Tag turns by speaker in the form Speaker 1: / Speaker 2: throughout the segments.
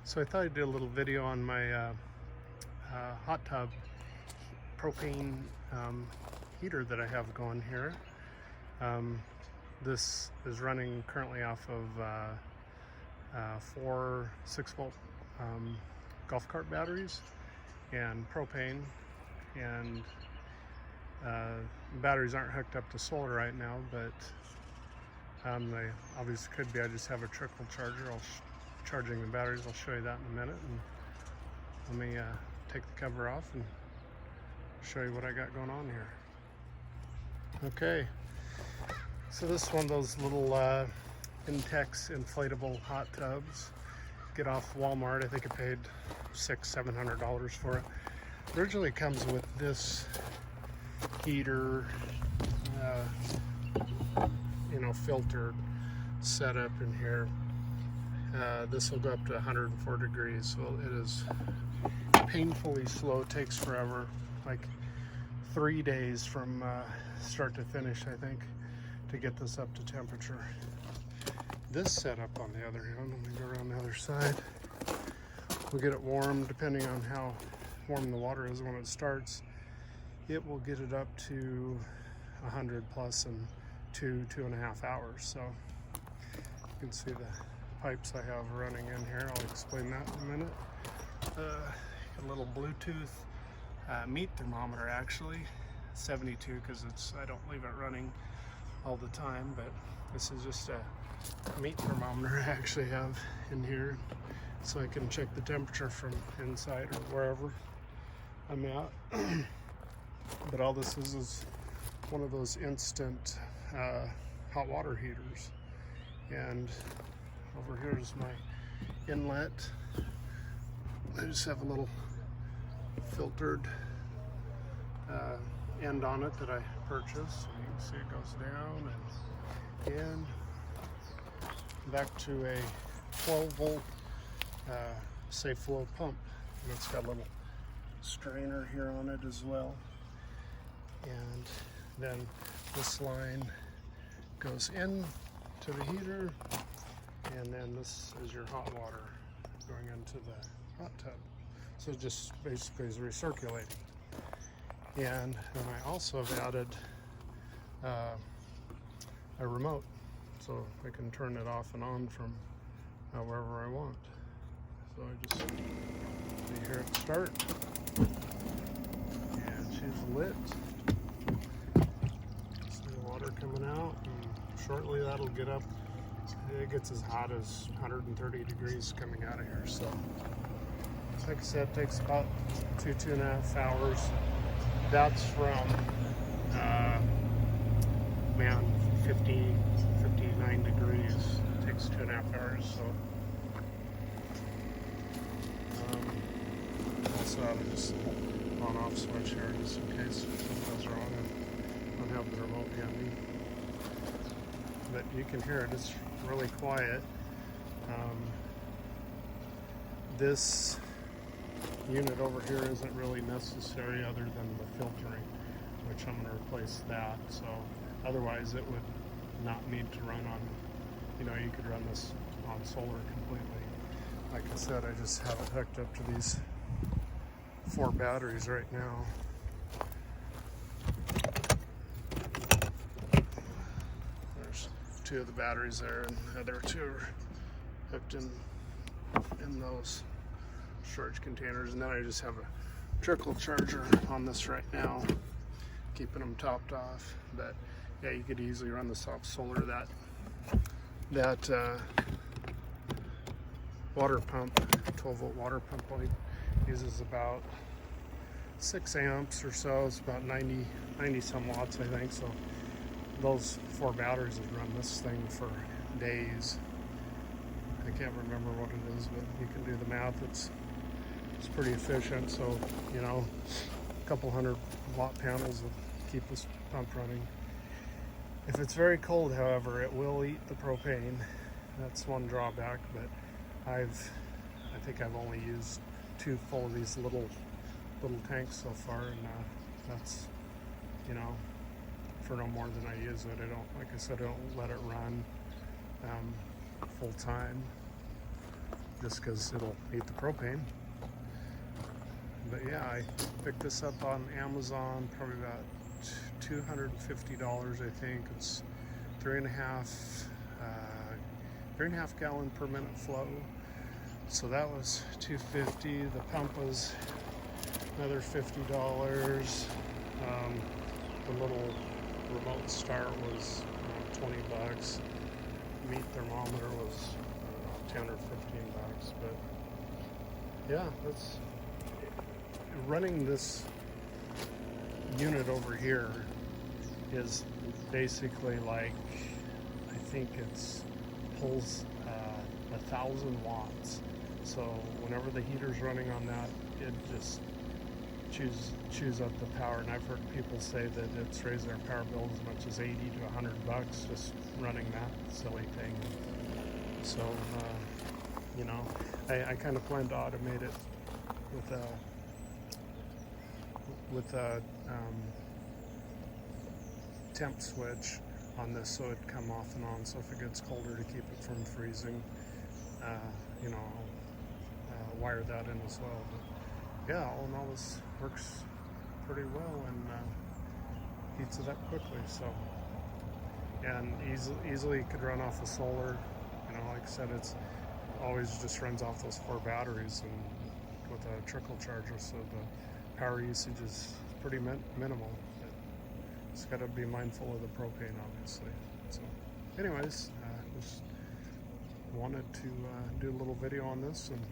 Speaker 1: So I thought I'd do a little video on my hot tub propane heater that I have going here. This is running currently off of 4 6-volt golf cart batteries and propane, and batteries aren't hooked up to solar right now, but they obviously could be. I just have a trickle charger. Charging the batteries. I'll show you that in a minute. And let me take the cover off and show you what I got going on here. Okay, so this is one of those little Intex inflatable hot tubs. Get off Walmart. I think I paid $600-700 for it. Originally comes with this heater, filtered setup in here. This will go up to 104 degrees, so it is painfully slow. It takes forever, like 3 days from start to finish, I think, to get this up to temperature. This setup, on the other hand, let me go around the other side, we'll get it warm. Depending on how warm the water is when it starts, it will get it up to 100 plus in 2.5 hours. So you can see the pipes I have running in here. I'll explain that in a minute. A little Bluetooth meat thermometer, actually 72, because I don't leave it running all the time, but this is just a meat thermometer I actually have in here, so I can check the temperature from inside or wherever I'm at. But all this is one of those instant hot water heaters, and over here is my inlet. I just have a little filtered end on it that I purchased. So you can see it goes down and in, back to a 12-volt safe flow pump. And it's got a little strainer here on it as well. And then this line goes in to the heater, and then this is your hot water going into the hot tub. So it just basically is recirculating. And then I also have added a remote, so I can turn it off and on from wherever I want. So I just hear it start, and she's lit. See the water coming out, and shortly that'll get up. It gets as hot as 130 degrees coming out of here. So like I said, it takes about 2.5 hours. That's from 59 degrees. It takes 2.5 hours. So also have just on-off switch here, just in case something goes wrong and don't have the remote handy. But you can hear it. It's really quiet. This unit over here isn't really necessary, other than the filtering, which I'm going to replace that. So otherwise it would not need to run on, you could run this on solar completely. Like I said, I just have it hooked up to these 4 batteries right now. There's 2 of the batteries there, and the other 2 are hooked in those storage containers. And then I just have a trickle charger on this right now, keeping them topped off. But yeah, you could easily run this off solar. That water pump, 12-volt water pump, only uses about 6 amps or so. It's about 90 some watts, I think. So those 4 batteries would run this thing for days. I can't remember what it is, but you can do the math. It's pretty efficient. So a couple 100-watt panels will keep this pump running. If it's very cold, however, it will eat the propane. That's one drawback. But I think I've only used 2 full of these little tanks so far, and that's for no more than I use it. Like I said, I don't let it run full time. just because it'll eat the propane. But yeah, I picked this up on Amazon, probably about $250, I think. It's 3.5 gallon per minute flow. So that was $250. The pump was another $50. The little remote start was $20. Meat thermometer was 10 or 15 bucks. But yeah, that's running this unit over here is basically like, I think it's pulls 1,000 watts. So whenever the heater's running on that, it just chews up the power. And I've heard people say that it's raised their power bill as much as 80 to 100 bucks just running that silly thing. So you know, I kind of plan to automate it with a temp switch on this, so it'd come off and on. So if it gets colder, to keep it from freezing, you know, I'll wire that in as well. But yeah, all in all, this works pretty well and heats it up quickly. So, and easily could run off of solar. You know, like I said, it's always just runs off those 4 batteries and with a trickle charger, so the power usage is pretty minimal. But it's got to be mindful of the propane, obviously. So, anyways, just wanted to do a little video on this and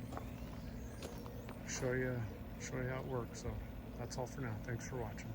Speaker 1: show you how it works. So that's all for now. Thanks for watching.